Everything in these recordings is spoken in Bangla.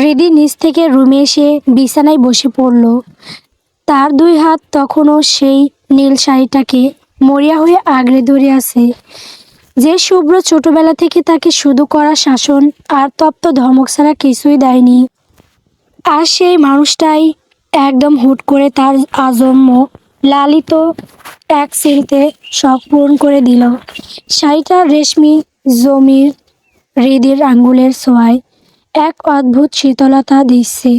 হৃদি নিচ থেকে রুমে এসে বিছানায় বসে পড়ল। তার দুই হাত তখনও সেই নীল শাড়িটাকে মরিয়া হয়ে আগলে ধরে আছে, যে শুভ্র ছোটবেলা থেকে তাকে শুধু করা শাসন আর তপ্ত ধমক ছাড়া কিছুই দেয়নি। আর সেই মানুষটাই একদম হুট করে তার আজন্ম লালিত এক সিঁড়িতে সব পূরণ করে দিল। শাড়িটার রেশমি জমির হৃদির আঙ্গুলের ছোঁয়ায় এক অদ্ভুত শীতলতা দিচ্ছে,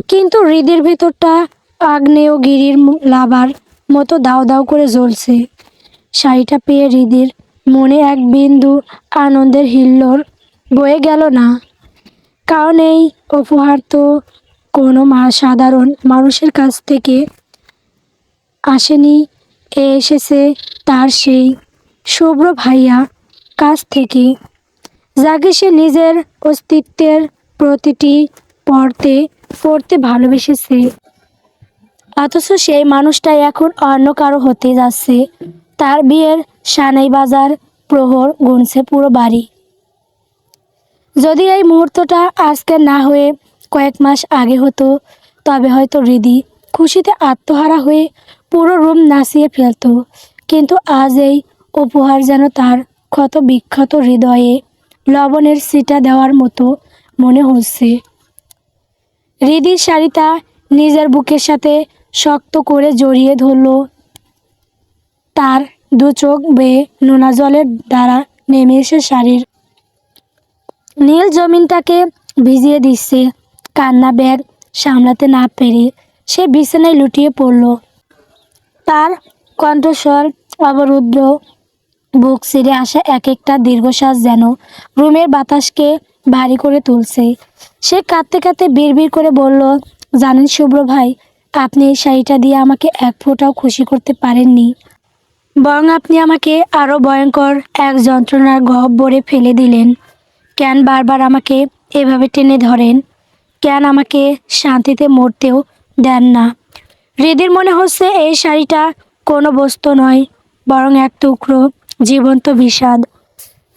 কিন্তু হৃদির ভেতরটা আগ্নেয়গিরির লাভার মতো দাউ দাউ করে জ্বলছে। শাড়িটা পেয়ে হৃদির মনে এক বিন্দু আনন্দের হিল্লোড় বয়ে গেল না, কারণ এই উপহার তো কোনো সাধারণ মানুষের কাছ থেকে আসেনি, এসেছে তার সেই শুভ্র ভাইয়া কাছ থেকে, যাকে সে নিজের অস্তিত্বের প্রতিটি পড়তে পড়তে ভালোবেসেছে। অথচ সেই মানুষটাই এখন অন্য কারো হতে যাচ্ছে। তার বিয়ের সানাই বাজার প্রহর গুনছে পুরো বাড়ি। যদি এই মুহূর্তটা আজকে না হয়ে কয়েক মাস আগে হতো, তবে হয়তো হৃদি খুশিতে আত্মহারা হয়ে পুরো রুম নাচিয়ে ফেলত। কিন্তু আজ এই উপহার যেন তার ক্ষত বিক্ষত হৃদয়ে লবণের ছিটা দেওয়ার মতো মনে হচ্ছে। হৃদির শাড়িটা নিজের বুকের সাথে শক্ত করে জড়িয়ে ধরল। তার দু চোখ বেয়ে নোনা জলের দ্বারা নেমে এসে শাড়ির নীল জমিনটাকে ভিজিয়ে দিচ্ছে। কান্না ব্যাগ সামলাতে না পেরে সে বিছানায় লুটিয়ে পড়ল। তার কণ্ঠস্বর অবরুদ্ধ, বুক ছিঁড়ে আসা এক একটা দীর্ঘশ্বাস যেন রুমের বাতাসকে ভারী করে তুলছে। সে কাঁদতে কাঁদতে বিড়বিড় করে বলল, জানেন শুভ্র ভাই, আপনি এই শাড়িটা দিয়ে আমাকে এক ফোঁটাও খুশি করতে পারেননি, বরং আপনি আমাকে আরও ভয়ঙ্কর এক যন্ত্রণার গহ্বরে ফেলে দিলেন। কেন বারবার আমাকে এভাবে টেনে ধরেন? কেন আমাকে শান্তিতে মরতেও দেন না? হৃদির মনে হচ্ছে এই শাড়িটা কোনো বস্তু নয়, বরং এক টুকরো জীবন্ত বিষাদ।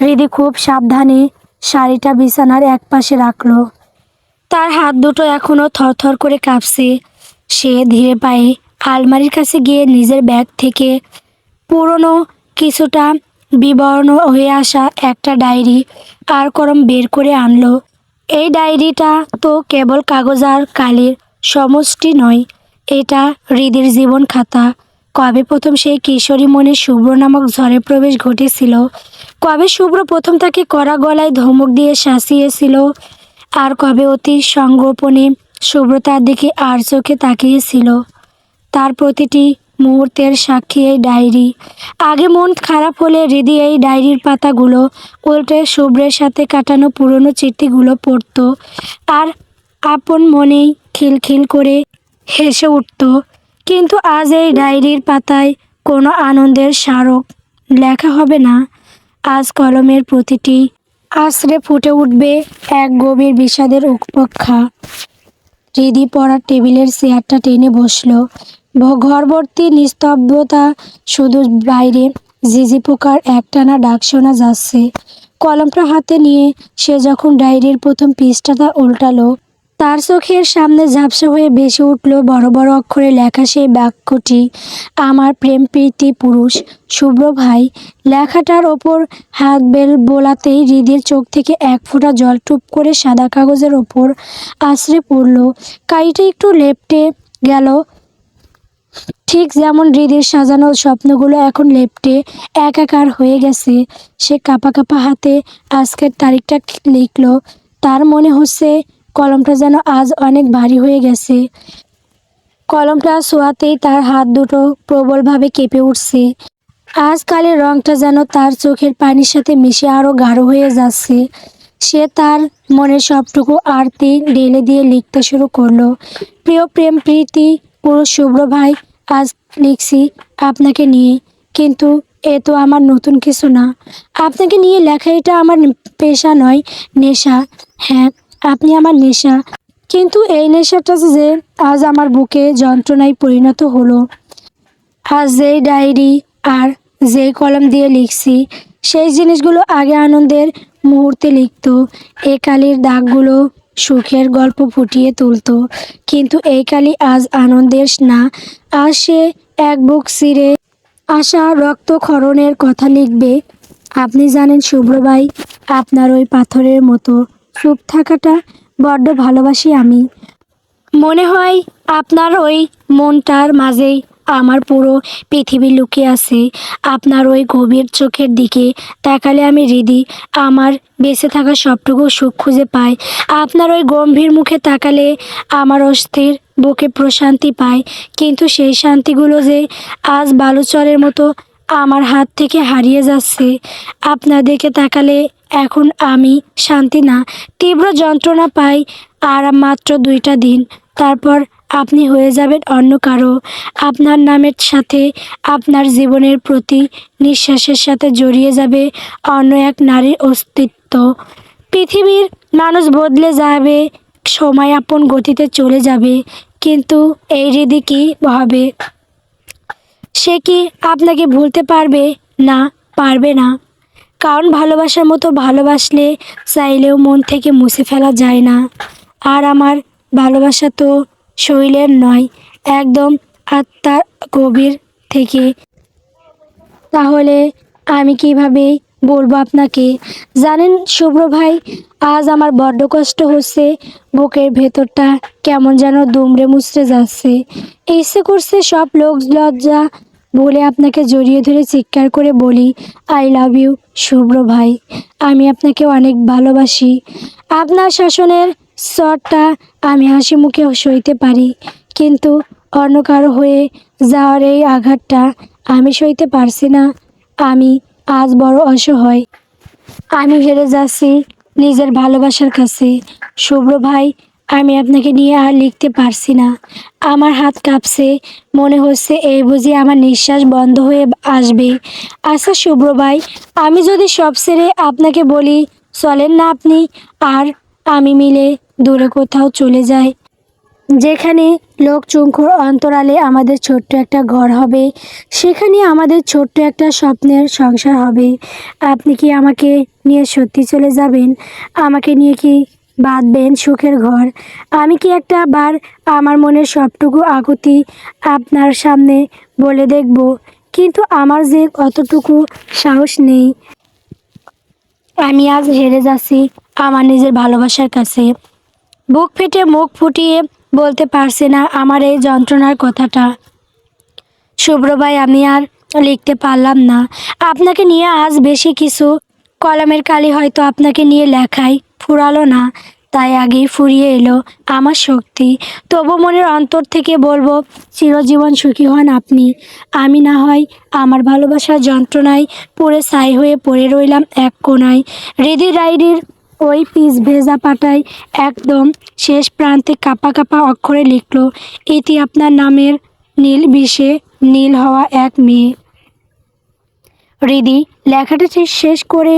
হৃদি খুব সাবধানে শাড়িটা বিছানার এক পাশে রাখলো। তার হাত দুটো এখনও থরথর করে কাঁপছে। সে ধীরে পায়ে আলমারির কাছে গিয়ে নিজের ব্যাগ থেকে পুরনো, কিছুটা বিবর্ণ হয়ে আসা একটা ডায়েরি আর কলম বের করে আনলো। এই ডায়েরিটা তো কেবল কাগজ আর কালির সমষ্টি নয়, এটা হৃদির জীবন খাতা। কবে প্রথম সেই কিশোরী মনে শুভ্র নামক ঝড়ের প্রবেশ ঘটেছিল, কবে শুভ্র প্রথম তাকে কড়া গলায় ধমক দিয়ে শাসিয়েছিল, আর কবে অতি সংগোপনে শুভ্র তার দিকে আর চোখে তাকিয়েছিল। তার প্রতিটি মুহূর্তের সাক্ষী এই ডায়েরি। আগে মন খারাপ হলে হৃদি এই ডায়েরির পাতাগুলো উল্টে শুভ্রের সাথে কাটানো পুরনো চিঠিগুলো পড়ত, আর আপন মনেই খিলখিল করে হেসে উঠত। কিন্তু আজ এই ডায়েরির পাতায় কোনো আনন্দের স্মারক লেখা হবে না। আজ কলমের প্রতিটি আছড়ে ফুটে উঠবে এক গভীর বিষাদের উপেক্ষা। হৃদি পড়ার টেবিলের চেয়ারটা টেনে বসল। ঘরভর্তি নিস্তব্ধতা, শুধু বাইরে ঝিঝি পোকার একটানা ডাক শোনা যাচ্ছে। কলমটা হাতে নিয়ে সে যখন ডায়েরির প্রথম পৃষ্ঠাটা উল্টালো, তার চোখের সামনে ঝাপসা হয়ে ভেসে উঠল বড় বড় অক্ষরে লেখা সেই বাক্যটি, আমার প্রেম প্রীতি পুরুষ শুভ্র ভাই। লেখাটার ওপর হাত বোলাতেই হৃদির চোখ থেকে এক ফোঁটা জল টুপ করে সাদা কাগজের ওপর আছড়ে পড়ল। কালিটা একটু লেপ্টে গেল, ঠিক যেমন হৃদির সাজানো স্বপ্নগুলো এখন লেপ্টে একাকার হয়ে গেছে। সে কাঁপা কাঁপা হাতে আজকের তারিখটা লিখল। তার মনে হচ্ছে কলমটা যেন আজ অনেক ভারী হয়ে গেছে। কলমটা ছোঁয়াতেই তার হাত দুটো প্রবলভাবে কেঁপে উঠছে। আজ কালের রংটা যেন তার চোখের পানির সাথে মিশে আরও গাঢ় হয়ে যাচ্ছে। সে তার মনের সবটুকু আরতি ঢেলে দিয়ে লিখতে শুরু করলো। প্রিয় প্রেম প্রীতি পুরুষ শুভ্র ভাই, আজ লিখছি আপনাকে নিয়ে, কিন্তু এ তো আমার নতুন কিছু না। আপনাকে নিয়ে লেখা এটা আমার পেশা নয়, নেশা। হ্যাঁ, আপনি আমার নেশা, কিন্তু এই নেশাটা যে আজ আমার বুকে যন্ত্রণায় পরিণত হলো। আজ যেই ডায়েরি আর যেই কলম দিয়ে লিখছি, সেই জিনিসগুলো আগে আনন্দের মুহূর্তে লিখত। এ কালির দাগগুলো সুখের গল্প ফুটিয়ে তুলতো। কিন্তু এই কালি আজ আনন্দের না, আজ সে এক বুক চিরে আসা রক্তক্ষরণের কথা লিখবে। আপনি জানেন শুভ্র ভাই, আপনার ওই পাথরের মতো চুপ থাকাটা বড্ড ভালোবাসি আমি। মনে হয় আপনার ওই মনটার মাঝেই আমার পুরো পৃথিবী লুকিয়ে আছে। আপনার ওই গভীর চোখের দিকে তাকালে আমি হৃদি আমার বেঁচে থাকা সবটুকু সুখ খুঁজে পাই। আপনার ওই গম্ভীর মুখে তাকালে আমার অস্থির বুকে প্রশান্তি পায়। কিন্তু সেই শান্তিগুলো যে আজ বালুচরের মতো আমার হাত থেকে হারিয়ে যাচ্ছে। আপনার দিকে তাকালে এখন আমি শান্তি না, তীব্র যন্ত্রণা পাই। আর মাত্র 2টা দিন, তারপর আপনি হয়ে যাবেন অন্য কারো। আপনার নামের সাথে আপনার জীবনের প্রতি নিঃশ্বাসের সাথে জড়িয়ে যাবে অন্য এক নারীর অস্তিত্ব। পৃথিবীর মানুষ বদলে যাবে, সময় আপন গতিতে চলে যাবে, কিন্তু এই হৃদি কি হবে? সে কি আপনাকে ভুলতে পারবে? না, পারবে না। কারণ ভালোবাসার মতো ভালোবাসলে চাইলেও মন থেকে মুছে ফেলা যায় না। আর আমার ভালোবাসা তো শরীরের নয়, একদম আত্মার গভীর থেকে। তাহলে আমি কিভাবে বলবো আপনাকে? জানেন শুভ্র ভাই, আজ আমার বড্ড কষ্ট হচ্ছে। বুকের ভেতরটা কেমন যেন দুমড়ে মুচড়ে যাচ্ছে। ইচ্ছে করছে সব লোক লজ্জা বলে আপনাকে জড়িয়ে ধরে চিৎকার করে বলি, আই লাভ ইউ শুভ্র ভাই, আমি আপনাকে অনেক ভালোবাসি। আপনার শাসনের স্তরটা আমি হাসি মুখে সইতে পারি, কিন্তু অন্য কারো হয়ে যাওয়ার এই আঘাতটা আমি সইতে পারছি না। আমি আজ বড় অসহায়। আমি হেরে যাচ্ছি নিজের ভালোবাসার কাছে। শুভ্র ভাই, আমি আপনাকে নিয়ে আর লিখতে পারছি না। আমার হাত কাঁপছে, মনে হচ্ছে এই বুঝি আমার নিঃশ্বাস বন্ধ হয়ে আসবে। আচ্ছা শুভ্র ভাই, আমি যদি সব ছেড়ে আপনাকে বলি, চলেন না আপনি আর আমি মিলে দূরে কোথাও চলে যাই, যেখানে লোক চুমখোর অন্তরালে আমাদের ছোট্ট একটা ঘর হবে, সেখানে আমাদের ছোট্ট একটা স্বপ্নের সংসার হবে। আপনি কি আমাকে নিয়ে সত্যি চলে যাবেন? আমাকে নিয়ে কি বাঁধবেন সুখের ঘর? আমি কি একটা বার আমার মনের সবটুকু আকুতি আপনার সামনে বলে দেখব? কিন্তু আমার যে অতটুকু সাহস নেই। আমি আজ হেরে যাচ্ছি আমার নিজের ভালোবাসার কাছে। বুক ফেটে মুখ ফুটিয়ে বলতে পারছি না আমার এই যন্ত্রণার কথাটা। শুভ্র ভাই, আমি আর লিখতে পারলাম না আপনাকে নিয়ে আজ বেশি কিছু। কলমের কালি হয়তো আপনাকে নিয়ে লেখায় ফুরালো না, তাই আগেই ফুরিয়ে এলো আমার শক্তি। তবু মনের অন্তর থেকে বলবো, চিরজীবন সুখী হন আপনি। আমি না হয় আমার ভালোবাসার যন্ত্রণায় পুড়ে ছাই হয়ে পড়ে রইলাম এক কোণায়। হৃদি ডায়েরির ওই পিচ ভেজা পাতায় একদম শেষ প্রান্তে কাপা কাপা অক্ষরে লিখল, ইতি আপনার নামের নীল বিষে নীল হওয়া এক মেয়ে। হৃদি লেখাটা শেষ করে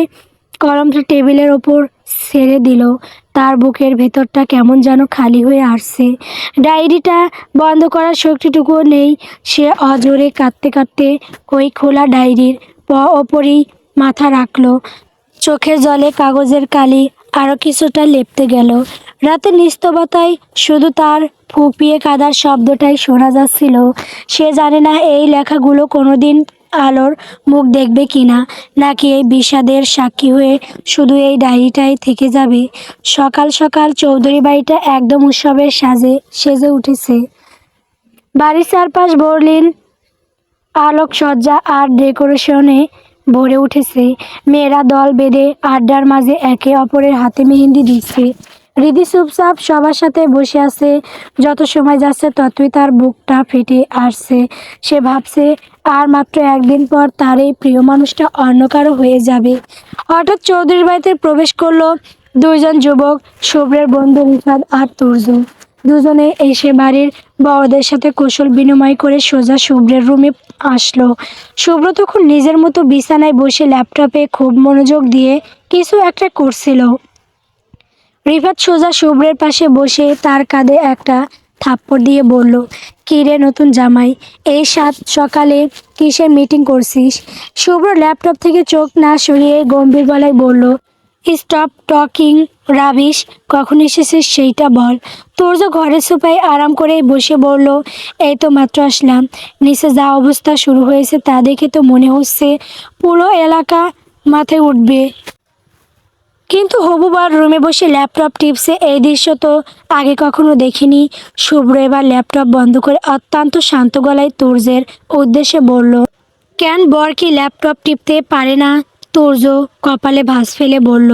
কলমটা টেবিলের ওপর ছেড়ে দিল। তার বুকের ভেতরটা কেমন যেন খালি হয়ে আসছে। ডায়েরিটা বন্ধ করার শক্তিটুকুও নেই। সে অজোরে কাঁদতে কাঁদতে ওই খোলা ডায়েরির ওপরই মাথা রাখলো। চোখের জলে কাগজের কালি আরও কিছুটা লেপ্তে গেল। রাতের নিস্তবতায় শুধু তার ফুঁপিয়ে কাঁদার শব্দটাই শোনা যাচ্ছিল। সে জানে না এই লেখাগুলো কোনোদিন আলোর মুখ দেখবে কিনা, নাকি এই বিষাদের সাক্ষী হয়ে শুধু এই ডায়েরিটাই থেকে যাবে। সকাল সকাল চৌধুরী বাড়িটা একদম উৎসবের সেজে উঠেছে। বাড়ির চারপাশ বর্লিন আলোকসজ্জা আর ডেকোরেশনে ভরে উঠেছে। মেয়েরা দল বেঁধে আড্ডার মাঝে একে অপরের হাতে মেহেন্দি দিচ্ছে। হৃদি চুপচাপ সবার সাথে বসে আছে। যত সময় যাচ্ছে ততই তার বুকটা ফেটে আসছে। সে ভাবছে আর মাত্র একদিন পর তার এই প্রিয় মানুষটা অন্য কারো হয়ে যাবে। হঠাৎ চৌধুরীর বাড়িতে প্রবেশ করলো 2জন যুবক, শুভ্রের বন্ধু রিফাত আর তুর্য। দুজনে এসে বাড়ির বড়দের সাথে কুশল বিনিময় করে সোজা শুভ্রের রুমে আসলো। শুভ্র তখন নিজের মতো বিছানায় বসে ল্যাপটপে খুব মনোযোগ দিয়ে কিছু একটা করছিল। রিফাত সোজা শুভ্রের পাশে বসে তার কাঁধে একটা থাপ্পড় দিয়ে বলল, কী রে নতুন জামাই, এই সাত সকালে কিসের মিটিং করছিস? শুভ্র ল্যাপটপ থেকে চোখ না সরিয়ে গম্ভীর গলায় বলল, স্টপ টকিং রাবিশ। কখন এসেছিস সেইটা বল। তোর্য ঘরের সোফায় আরাম করে বসে বলল, এই তো মাত্র আসলাম। নিচে যা অবস্থা শুরু হয়েছে তা দেখে তো মনে হচ্ছে পুরো এলাকা মাথায় উঠবে। কিন্তু হবু বর রুমে বসে ল্যাপটপ টিপসে, এই দৃশ্য তো আগে কখনো দেখিনি। শুভ্র এবার ল্যাপটপ বন্ধ করে অত্যন্ত শান্ত গলায় তুর্যের উদ্দেশ্যে বলল, কেন বর কি ল্যাপটপ টিপতে পারে না? তুর্য কপালে ভাঁজ ফেলে বলল,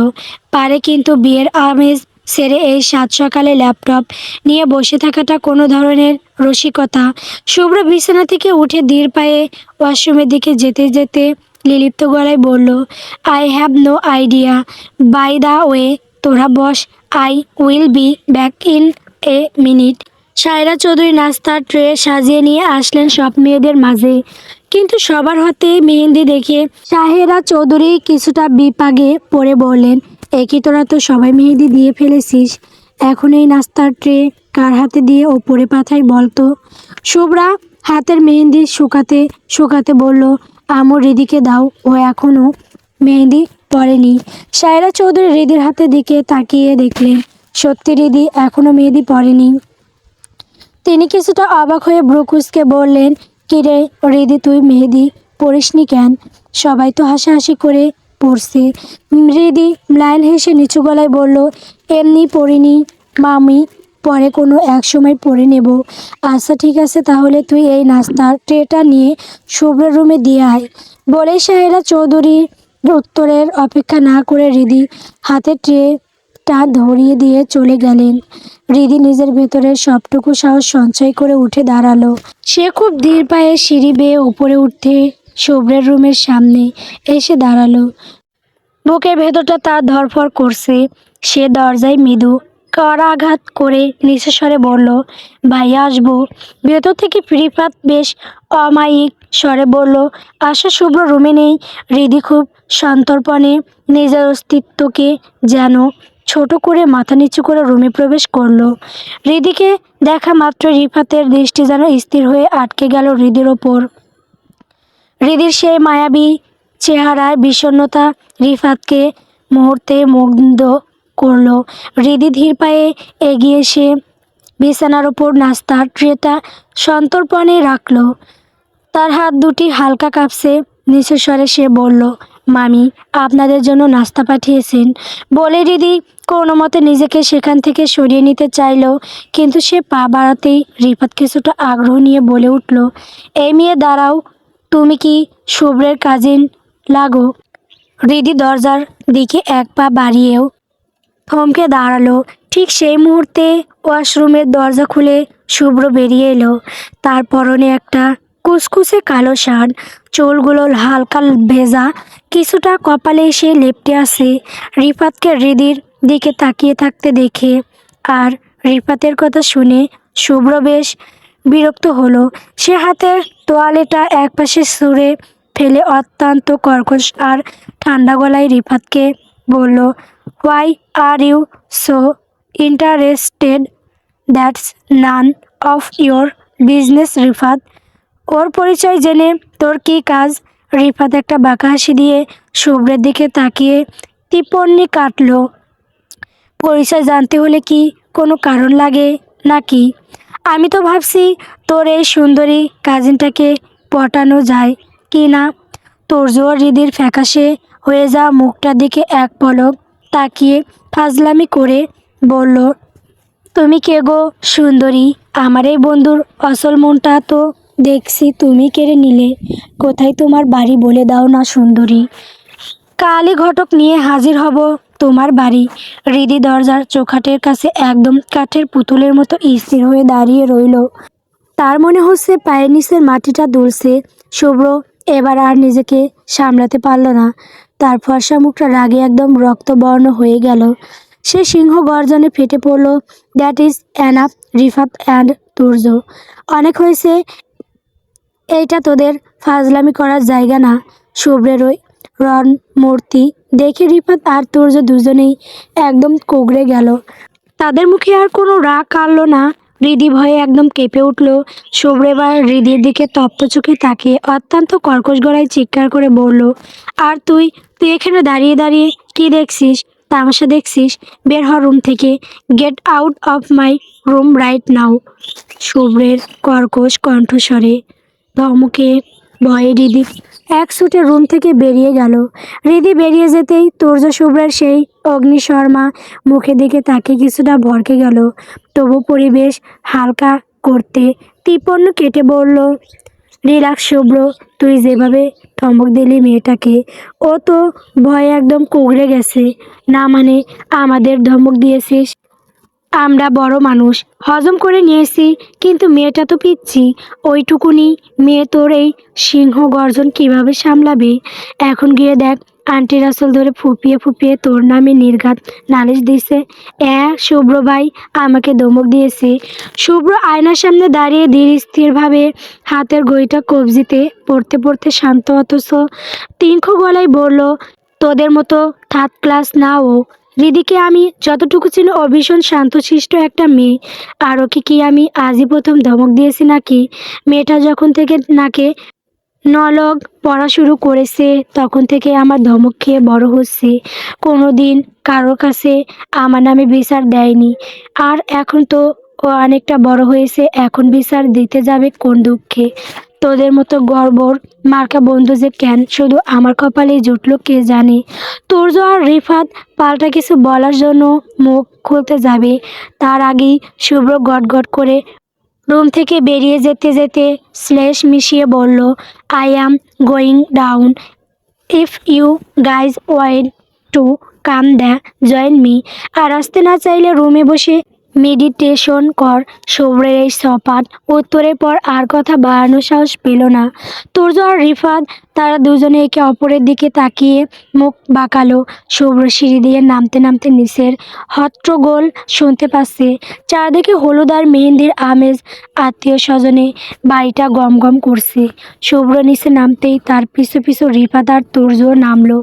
পারে, কিন্তু বিয়ের আমেজ সেরে এই সাত সকালে ল্যাপটপ নিয়ে বসে থাকাটা কোনো ধরনের রসিকতা। শুভ্র বিছানা থেকে উঠে ধীর পায়ে ওয়াশরুমের দিকে যেতে যেতে লিলিপ্ত গলায় বলল, I have no idea. By the way, তোরা বস, I will be back in a minute. Saira Chowdhury নাস্তার ট্রে সাজিয়ে নিয়ে আসলেন সব মেয়েদের মাঝে, কিন্তু সবার হাতে মেহেন্দি দেখে সাহেরা চৌধুরী কিছুটা বিপাকে পড়ে বললেন, একই তোরা তো সবাই মেহেন্দি দিয়ে ফেলেছিস, এখন এই নাস্তার ট্রে কার হাতে দিয়ে ওপরে পাঠাই বলতো। শুভ্রা হাতের মেহেন্দি শুকাতে শুকাতে বলল, আমর রিদিকে দাও, ও এখনও মেহেন্দি পরেনি। সায়রা চৌধুরী রিদির হাতের দিকে তাকিয়ে দেখলেন সত্যি রিদি এখনও মেহেন্দি পরেনি। তিনি কিছুটা অবাক হয়ে ভ্রু কুঁচকে বললেন, কিরে রিদি, তুই মেহেদি পড়িসনি কেন? সবাই তো হাসাহাসি করে পড়ছে। রিদি ম্লান হেসে নিচু গলায় বলল, এমনি পড়িনি মামি, পরে কোনো এক সময় পড়ে নেব। আচ্ছা ঠিক আছে, তাহলে তুই এই নাস্তার ট্রেটা নিয়ে শুভ্রের রুমে দিয়ে আয়। বলেই সাহেরা চৌধুরীর উত্তরের অপেক্ষা না করে রিদি হাতে ট্রেটা ধরিয়ে দিয়ে চলে গেলেন। রিদি নিজের ভেতরের সবটুকু সাহস সঞ্চয় করে উঠে দাঁড়ালো। সে খুব ধীর পায়ে সিঁড়ি বেয়ে উপরে উঠতে শুভ্রের রুমের সামনে এসে দাঁড়ালো। বুকের ভেতরটা তার ধড়ফড় করছে। সে দরজায় মৃদু করাঘাত করে নিচু স্বরে বলল, ভাইয়া আসবো? ভেতর থেকে রিফাত বেশ অমায়িক স্বরে বলল, আশা শুভ্র রুমে নেই। হৃদি খুব সন্তর্পণে নিজের অস্তিত্বকে যেন ছোট করে মাথা নিচু করে রুমে প্রবেশ করলো। হৃদিকে দেখা মাত্র রিফাতের দৃষ্টি যেন স্থির হয়ে আটকে গেল হৃদির ওপর। হৃদির সেই মায়াবী চেহারার বিষণ্ণতা রিফাতকে মুহূর্তে মুগ্ধ করল। হৃদি ধীর পায়ে এগিয়ে এসে বিছানার ওপর নাস্তার ট্রেটা সন্তর্পণে রাখল। তার হাত দুটি হালকা কাঁপছে। নিচু স্বরে সে বলল, মামি আপনাদের জন্য নাস্তা পাঠিয়েছেন। বলে হৃদি কোনো মতে নিজেকে সেখান থেকে সরিয়ে নিতে চাইল, কিন্তু সে পা বাড়াতেই রিফাত কিছুটা আগ্রহ নিয়ে বলে উঠল, এই মেয়ে দাঁড়াও, তুমি কি শুভ্রের কাজিন লাগো? হৃদি দরজার দিকে এক পা বাড়িয়েও থমকে দাঁড়ালো। ঠিক সেই মুহূর্তে ওয়াশরুমের দরজা খুলে শুভ্র বেরিয়ে এলো। তার পরনে একটা কুচকুচে কালো শার্ট, চুলগুলো হালকা ভেজা, কিছুটা কপালে এসে লেপ্টে আছে। রিফাতকে হৃদির দিকে তাকিয়ে থাকতে দেখে আর রিফাতের কথা শুনে শুভ্র বেশ বিরক্ত হলো। সে হাতের তোয়ালেটা একপাশে ছুঁড়ে ফেলে অত্যন্ত কর্কশ আর ঠান্ডা গলায় রিফাতকে বলল, why are you so interested? That's none of your business Rifat. ওর পরিচয় জেনে তোর কি কাজ? রিফাত একটা বাঁকা হাসি দিয়ে শুভ্রের দিকে তাকিয়ে টিপ্পনি কাটল। পরিচয় জানতে হলে কি কোনো কারণ লাগে নাকি? আমি তো ভাবছি তোর এই সুন্দরী কাজিনটাকে পটানো যায় কি না। তোর জোর হৃদির ফ্যাকাশে হয়ে যাওয়া মুখটার দিকে এক পলক তাকিয়ে ফাজলামি করে বলল, তুমি কে গো সুন্দরী? আমার এই বন্ধুর আসল মনটা তো দেখছি তুমি কেড়ে নিলে। কোথায় তোমার বাড়ি বলে দাও না সুন্দরী, কালী ঘটক নিয়ে হাজির হব তোমার বাড়ি। হৃদি দরজার চৌখাটের কাছে একদম কাঠের পুতুলের মতো স্থির হয়ে দাঁড়িয়ে রইল। তার মনে হচ্ছে পায়ের নিচের মাটিটা দুলছে। শুভ্র এবার আর নিজেকে সামলাতে পারল না। তার ফর্সা মুখটা রাগে একদম রক্তবর্ণ হয়ে গেল। সে সিংহ গর্জনে ফেটে পড়ল, that is enough Rifat and Turjo, অনেক হয়েছে। এইটা তোদের ফাজলামি করার জায়গা না। শুভ্রের ওই রণ মূর্তি দেখে রিফাত আর তুর্য দুজনেই একদম কুঁকড়ে গেল। তাদের মুখে আর কোনো রাগ কাড়ল না। হৃদি ভয়ে একদম কেঁপে উঠল। শুভ্র এবার হৃদির দিকে তপ্ত চোখে তাকিয়ে অত্যন্ত কর্কশ গলায় চিৎকার করে বলল, আর তুই তুই এখানে দাঁড়িয়ে দাঁড়িয়ে কি দেখছিস? তামাশা দেখছিস? বের হ রুম থেকে। Get out of my room right now. শুভ্রের কর্কশ কণ্ঠস্বরে ধমকে ভয়ে হৃদি এক ছুটে রুম থেকে বেরিয়ে গেল। হৃদি বেরিয়ে যেতেই তুর্য শুভ্রের সেই অগ্নিশর্মা মুখে দেখে তাকে কিছুটা ভড়কে গেল। তবু পরিবেশ হালকা করতে তীপন্ন কেটে বলল, রিল্যাক্স শুভ্র, তুই যেভাবে ধমক দিলি মেয়েটাকে, ও তো ভয়ে একদম কুঁকড়ে গেছে। না মানে আমাদের ধমক দিয়েছিস, আমরা বড় মানুষ, হজম করে নিয়েছি, কিন্তু মেয়েটা তো পিচ্ছি। ওইটুকুনি মেয়ে তোর এই সিংহ গর্জন কিভাবে সামলাবে? এখন গিয়ে দেখ, আন্টি রাসেল ধরে ফুপিয়ে ফুপিয়ে তোর নামে নির্ঘাত নালিশ দিছে। শুভ্র ভাই আমাকে ধমক দিয়েছে। শুভ্র আয়নার সামনে দাঁড়িয়ে ধীর স্থিরভাবে হাতের ঘড়িটা কবজিতে পড়তে পড়তে শান্ত অথচ তীক্ষ্ণ গলায় বলল, তোদের মতো থার্ড ক্লাস না ও। হৃদিকে আমি যতটুকু চিনি ও ভীষণ শান্তশিষ্ট একটা মেয়ে। আর ওকে কি আমি আজই প্রথম ধমক দিয়েছি নাকি? মেয়েটা যখন থেকে নাকে নলগ পড়া শুরু করেছে তখন থেকে আমার ধমক খেয়ে বড় হচ্ছে। কোনো দিন কারোর কাছে আমার নামে বিচার দেয়নি। আর এখন তো ও অনেকটা বড় হয়েছে, এখন বিচার দিতে যাবে কোন দুঃখে? তোদের মতো গর্বর মার্কা বন্ধু যে কেন শুধু আমার কপালেই জুটলো কে জানে। তুর্য আর রিফাত পাল্টা কিছু বলার জন্য মুখ খুলতে যাবে, তার আগেই শুভ্র গটগট করে রুম থেকে বেরিয়ে যেতে যেতে স্লেশ মিশিয়ে বলল, I am going down. If you guys want to come the join me. আর আসতে না চাইলে রুমে বসে মেডিটেশন কর। শুভ্রের এই সপাট উত্তরের পর আর কথা বাড়ানোর সাহস পেল না তুর্য আর রিফাত। তারা দুজনে একে অপরের দিকে তাকিয়ে মুখ বাঁকালো। শুভ্র সিঁড়ি দিয়ে নামতে নামতে নিচের হট্টগোল শুনতে পাচ্ছে। চারদিকে হলুদ আর মেহেন্দির আমেজ, আত্মীয় স্বজনে বাড়িটা গম গম করছে। শুভ্র নিচে নামতেই তার পিছু পিছু রিফাত আর তুর্য নামলো।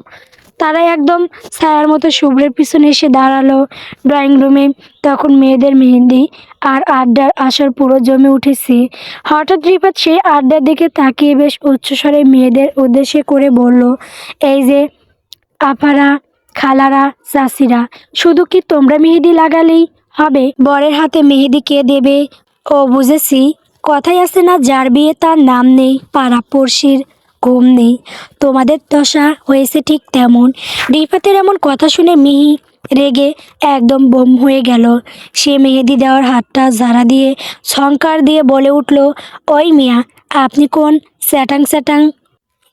তারা একদম ছায়ার মতো শুভ্রের পিছনে এসে দাঁড়ালো। ড্রয়িং রুমে তখন মেয়েদের মেহেন্দি আর আড্ডার আসর পুরো জমে উঠেছে। হঠাৎ রিফাত সেই আড্ডার দিকে তাকিয়ে বেশ উচ্চস্বরে মেয়েদের উদ্দেশ্যে করে বলল, এই যে আপারা, খালারা, চাচিরা, শুধু কি তোমরা মেহেদি লাগালেই হবে? বরের হাতে মেহেদি কে দেবে? ও বুঝেছি, কথাই আছে না, যার বিয়ে তার নাম নেই, পাড়া পড়শির ঘুম নেই। তোমাদের দশা হয়েছে ঠিক তেমন। রিফাতের এমন কথা শুনে মিহি রেগে একদম বোম হয়ে গেল। সে মেহেদি দেওয়ার হাতটা ঝাড়া দিয়ে ছংকার দিয়ে বলে উঠল, ওই মিয়া, আপনি কোন স্যাটাং স্যাটাং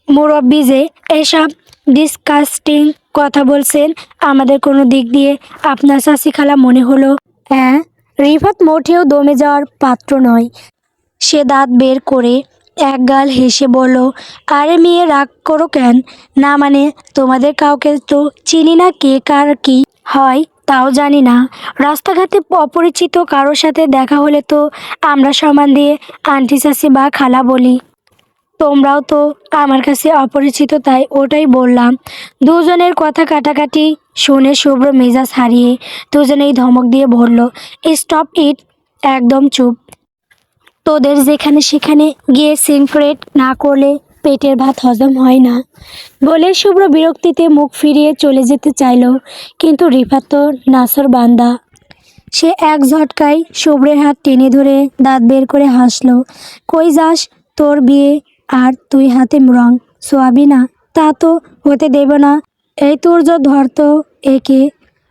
মুরব্বি যে এসব ডিসকাস্টিং কথা বলছেন? আমাদের কোনো দিক দিয়ে আপনার চাচি খালা মনে হলো? হ্যাঁ। রিফাত মোটেও দমে যাওয়ার পাত্র নয়। সে দাঁত বের করে একগাল হেসে বলল, আরে মেয়ে, রাগ করো কেন? না মানে তোমাদের কাউকে তো চিনি না, কে কার কি হয় তাও জানি না। রাস্তাঘাটে অপরিচিত কারোর সাথে দেখা হলে তো আমরা সম্মান দিয়ে আন্টি চাচি বা খালা বলি। তোমরাও তো আমার কাছে অপরিচিত, তাই ওটাই বললাম। দুজনের কথা কাটাকাটি শুনে শুভ্র মেজাজ হারিয়ে দুজনেই ধমক দিয়ে বলল, স্টপ ইট, একদম চুপ। তোদের যেখানে সেখানে গিয়ে সিনক্রেট না করলে পেটের ভাত হজম হয় না। বলে শুভ্র বিরক্তিতে মুখ ফিরিয়ে চলে যেতে চাইল, কিন্তু রিফাত তো নাসর বান্দা। সে এক ঝটকায় শুভ্রের হাত টেনে ধরে দাঁত বের করে হাসলো। কই যাস? তোর বিয়ে আর তুই হাতে রং ছোয়াবি না? তা তো হতে দেব না। এই তোর ধরত একে,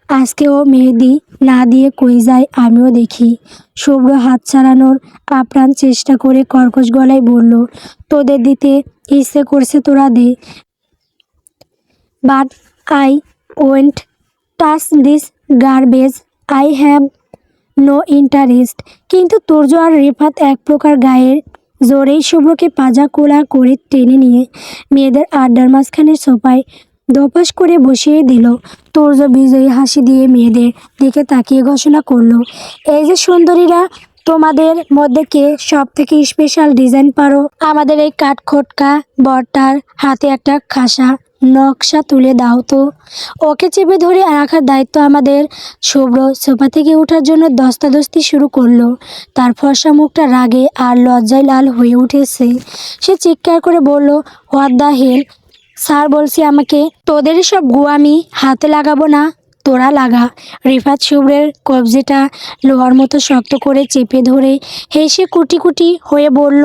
আজকে ও মেহেদি না দিয়ে কই যায় আমিও দেখি। শুভ্র হাত ছাড়ানোর আপ্রাণ চেষ্টা করে কর্কশ গলায় বলল, তোদের দিতে ইচ্ছে করছে তোরা দে, but I won't touch this garbage, I have no interest. কিন্তু তুর্য আর রিফাত এক প্রকার গায়ের জোরেই শুভ্রকে পাজা কোলা করে টেনে নিয়ে মেয়েদের আড্ডার মাঝখানে সোফায় দোপাস করে বসিয়ে দিল। তুর্য বিজয়ী হাসি দিয়ে মেয়েদের দিকে তাকিয়ে ঘোষণা করলো, এই যে সুন্দরীরা, তোমাদের মধ্যে কে সব থেকে স্পেশাল ডিজাইন পারো? আমাদের এই কাঠখোটকা বরটার হাতে একটা খাসা নকশা তুলে দাও তো। ওকে চেপে ধরে রাখার দায়িত্ব আমাদের। শুভ্র সোফা থেকে ওঠার জন্য দস্তাদস্তি শুরু করলো। তার ফর্সা মুখটা রাগে আর লজ্জায় লাল হয়ে উঠেছে। সে চিৎকার করে বলল, হোয়াট দ্য হেল! স্যার বলছি আমাকে, তোদের সব গুয়ামি হাতে লাগাবো না। তোড়া লাগা। রিফাত শুভ্রের কবজিটা লোহার মতো শক্ত করে চেপে ধরে হেসে কুটি কুটি হয়ে বলল,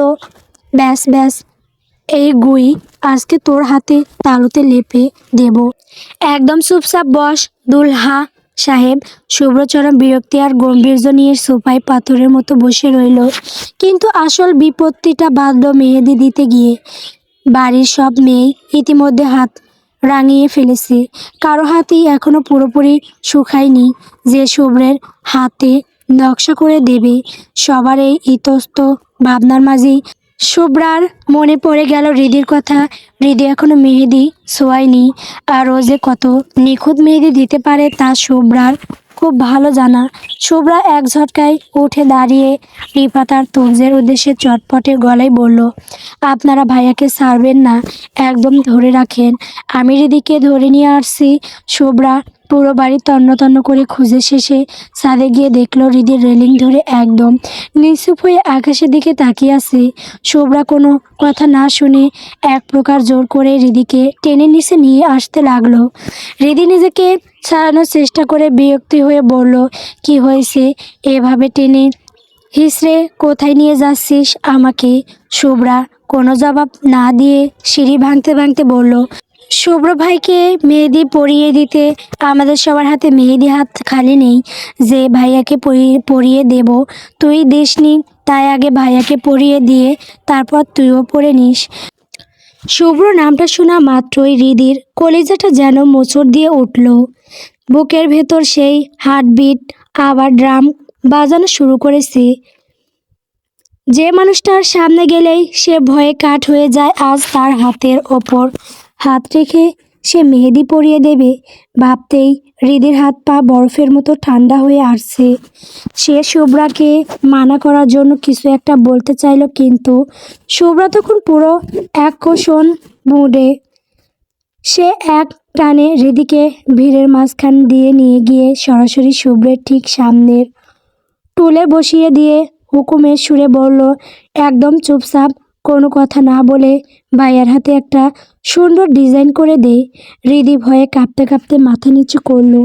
ব্যাস ব্যাস, এই গুই আজকে তোর হাতে তালুতে লেপে দেব। একদম চুপচাপ বস দুলহা সাহেব। শুভ্র চরম বিরক্তি আর গম্ভীর্য নিয়ে সোফায় পাথরের মতো বসে রইল। কিন্তু আসল বিপত্তিটা বাঁধল মেহেদি দিতে গিয়ে। বাড়ির সব মেয়ে ইতিমধ্যে হাত রাঙিয়ে ফেলেছে, কারো হাতেই এখনো পুরোপুরি শুকায়নি যে শুভ্রের হাতে নকশা করে দেবে। সবার এই ইতস্ত ভাবনার মাঝেই শুভ্রার মনে পড়ে গেল হৃদির কথা। হৃদি এখনো মেহেদি ছোঁয়ায়নি, আর ও যে কত নিখুঁত মেহেদি দিতে পারে তা শুভ্রার খুব ভালো জানা। শুভ্রা এক ঝটকায় উঠে দাঁড়িয়ে রিফাত আর তুর্যের উদ্দেশ্যে চটপটে গলায় বলল, আপনারা ভাইয়াকে ছাড়বেন না, একদম ধরে রাখেন, আমি হৃদিকে ধরে নিয়ে আসছি। শুভ্রা পুরো বাড়ি তন্ন তন্ন করে খুঁজে শেষে ছাদে গিয়ে দেখলো হৃদির রেলিং ধরে একদম নিচুপ হয়ে আকাশের দিকে তাকিয়ে আছে। শুভ্রা কোনো কথা না শুনে এক প্রকার জোর করে হৃদিকে টেনে নিচে নিয়ে আসতে লাগলো। হৃদি নিজেকে ছাড়ানোর চেষ্টা করে বিরক্তি হয়ে বলল, কি হয়েছে, এভাবে টেনে হিসড়ে কোথায় নিয়ে যাচ্ছিস আমাকে? শুভ্রা কোনো জবাব না দিয়ে সিঁড়ি ভাঙতে ভাঙতে বলল, শুভ্র ভাইকে মেহেদি পরিয়ে দিতে। আমাদের সবার হাতে মেহেদি হাত খালি নেই যে ভাইয়াকে পরিয়ে দেব। তুই দিসনি, তাই আগে ভাইয়াকে পরিয়ে দিয়ে তারপর তুইও পরে নিস। শুভ্র নামটা শোনা মাত্রই হৃদির কলিজাটা যেন মোচড় দিয়ে উঠল। বুকের ভেতর সেই হার্টবিট আবার ড্রাম বাজানো শুরু করেছে। যে মানুষটার সামনে গেলেই সে ভয়ে কাঠ হয়ে যায়, আজ তার হাতের ওপর হাত রেখে সে মেহেদি পরিয়ে দেবে ভাবতেই হৃদির হাত পা বরফের মতো ঠান্ডা হয়ে আসছে। সে শুভ্রাকে মানা করার জন্য কিছু একটা বলতে চাইল, কিন্তু শুভ্রা তখন পুরো অ্যাকশন মুডে। সে এক টানে হৃদিকে ভিড়ের মাঝখান দিয়ে নিয়ে গিয়ে সরাসরি শুভ্রের ঠিক সামনের টুলে বসিয়ে দিয়ে হুকুমের সুরে বলল, একদম চুপচাপ, কোনো কথা না বলে ভাইয়ার হাতে একটা সুন্দর ডিজাইন করে দে। হৃদি ভয়ে কাঁপতে কাঁপতে মাথা নিচু করলো।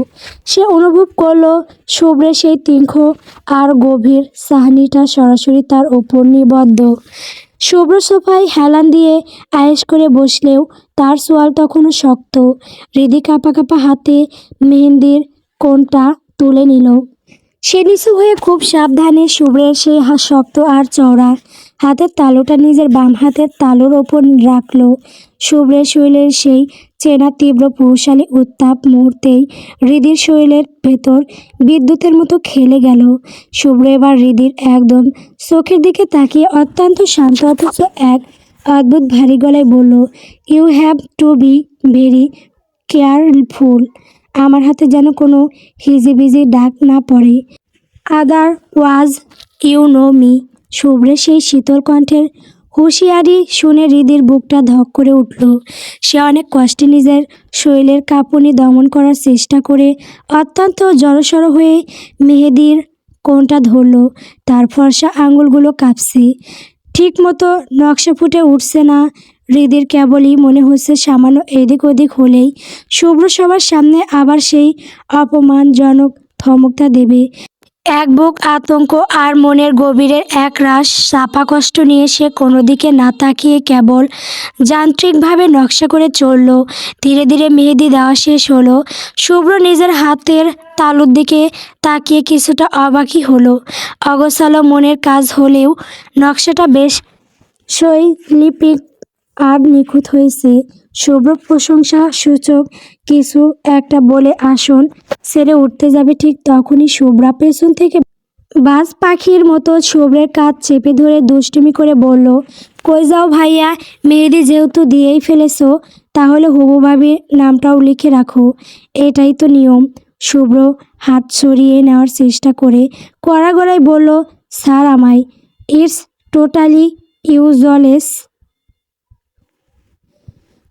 সে অনুভব করলো শুভ্রের সেই তীক্ষ্ণ আর গভীর চাহনিটা সরাসরি তার ওপর নিবদ্ধ। শুভ্র সোফায় হেলান দিয়ে আয়েশ করে বসলেও তার সোয়াল তখনও শক্ত। হৃদি কাঁপা কাঁপা হাতে মেহেন্দির কোণটা তুলে নিল। সে নিচু হয়ে খুব সাবধানে শুভ্রের সেই শক্ত আর চওড়া হাতের তালুটা নিজের বাম হাতের তালুর ওপর রাখলো। শুভ্রের শরীরের সেই চেনা তীব্র পুরুষালী উত্তাপ মুহূর্তেই হৃদির শরীরের ভেতর বিদ্যুতের মতো খেলে গেল। শুভ্র এবার হৃদির একদম চোখের দিকে তাকিয়ে অত্যন্ত শান্ত অথচ এক অদ্ভুত ভারী গলায় বলল, you have to be very careful. আমার হাতে যেন কোনো হিজিবিজি ডাক না পড়ে। Otherwise you know me. শুভ্রের সেই শীতল কণ্ঠের হুঁশিয়ারি শুনে হৃদির বুকটা ধক করে উঠল। সে অনেক কষ্টে নিজের শরীরের কাঁপুনি দমন করার চেষ্টা করে অত্যন্ত জড়সড় হয়ে মেহেদির কোণটা ধরল। তার ফর্সা আঙুলগুলো কাঁপছে, ঠিক মতো নকশা ফুটে উঠছে না। হৃদির কেবলই মনে হচ্ছে সামান্য এদিক ওদিক হলেই শুভ্র সবার সামনে আবার সেই অপমানজনক ধমকটা দেবে। এক বুক আতঙ্ক আর মনের গভীরের এক রাশ চাপা কষ্ট নিয়ে সে কোনো দিকে না তাকিয়ে কেবল যান্ত্রিকভাবে নকশা করে চলল। ধীরে ধীরে মেহেদি দেওয়া শেষ হলো। শুভ্র নিজের হাতের তালুর দিকে তাকিয়ে কিছুটা অবাকই হলো। অগোছালো মনের কাজ হলেও নকশাটা বেশ শৈল্পিক আর নিখুঁত হয়েছে। শুভ্র প্রশংসা সূচক কিছু একটা বলে আসন ছেড়ে উঠতে যাবে, ঠিক তখনই শুভ্রা পেছন থেকে বাজ পাখির মতো শুভ্রের কাঁধ চেপে ধরে দুষ্টুমি করে বলল, কই যাও ভাইয়া? মেহেদি যেহেতু দিয়েই ফেলেছো, তাহলে হবু ভাবির নামটাও লিখে রাখো, এটাই তো নিয়ম। শুভ্র হাত সরিয়ে নেওয়ার চেষ্টা করে কড়া গলায় বলল, স্যার আমায়, ইটস টোটালি ইউজলেস।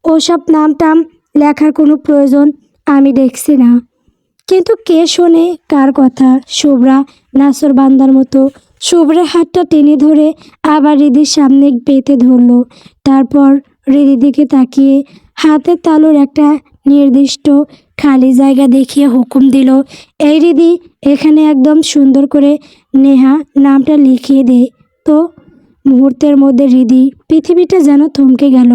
ওসব নাম টাম লেখার কোনো প্রয়োজন আমি দেখছি না। কিন্তু কে শোনে কার কথা? শুভ্রা নাছোড়বান্দার মতো শুভ্রের হাতটা টেনে ধরে আবার হৃদির সামনে পেতে ধরল। তারপর হৃদির দিকে তাকিয়ে হাতের তালুর একটা নির্দিষ্ট খালি জায়গা দেখিয়ে হুকুম দিল, এই রিদি, এখানে একদম সুন্দর করে নেহা নামটা লিখিয়ে দে তো। মুহূর্তের মধ্যে রিদি পৃথিবীটা যেন থমকে গেল।